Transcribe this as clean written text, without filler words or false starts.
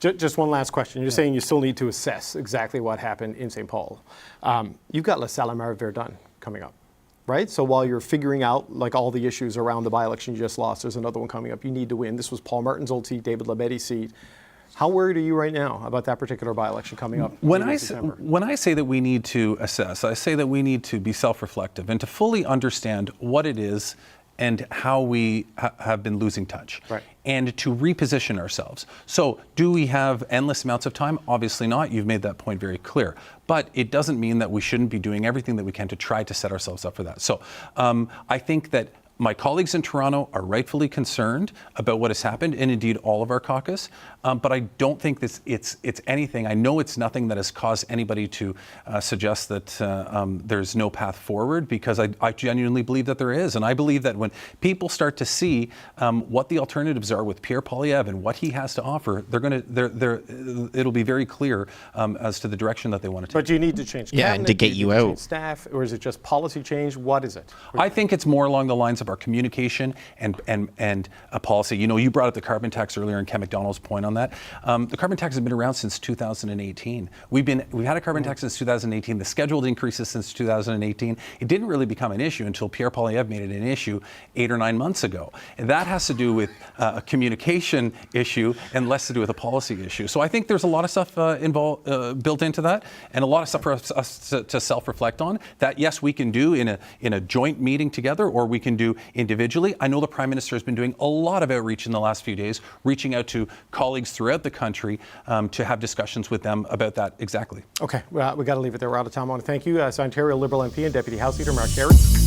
Just one last question. You're saying you still need to assess exactly what happened in St. Paul. You've got La Salle-Verdun coming up, right? So while you're figuring out like all the issues around the by-election you just lost, there's another one coming up. You need to win. This was Paul Martin's old seat, David Labette's seat. How worried are you right now about that particular by-election coming up? When I say that we need to assess, I say that we need to be self-reflective and to fully understand what it is and how we have been losing touch, right, and to reposition ourselves. So do we have endless amounts of time? Obviously not. You've made that point very clear. But it doesn't mean that we shouldn't be doing everything that we can to try to set ourselves up for that. So I think that my colleagues in Toronto are rightfully concerned about what has happened, and indeed all of our caucus. But I don't think it's anything. I know it's nothing that has caused anybody to suggest that there's no path forward, because I genuinely believe that there is. And I believe that when people start to see what the alternatives are with Pierre Poilievre and what he has to offer, it'll be very clear as to the direction that they want to take. But do you need to change cabinet? Yeah, and to get you out. Staff, or is it just policy change? What is it? I think it's more along the lines of our communication and a policy. You know, you brought up the carbon tax earlier, and Ken McDonald's point on that. The carbon tax has been around since 2018. We've had a carbon tax since 2018. The scheduled increases since 2018. It didn't really become an issue until Pierre Poilievre made it an issue 8 or 9 months ago. And that has to do with a communication issue and less to do with a policy issue. So I think there's a lot of stuff built into that, and a lot of stuff for us to self-reflect on. That yes, we can do in a joint meeting together, or we can do individually. I know the Prime Minister has been doing a lot of outreach in the last few days, reaching out to colleagues throughout the country to have discussions with them about that exactly. Okay, well, we got to leave it there. We're out of time. I want to thank you, Ontario Liberal MP and Deputy House Leader Mark Gerretsen.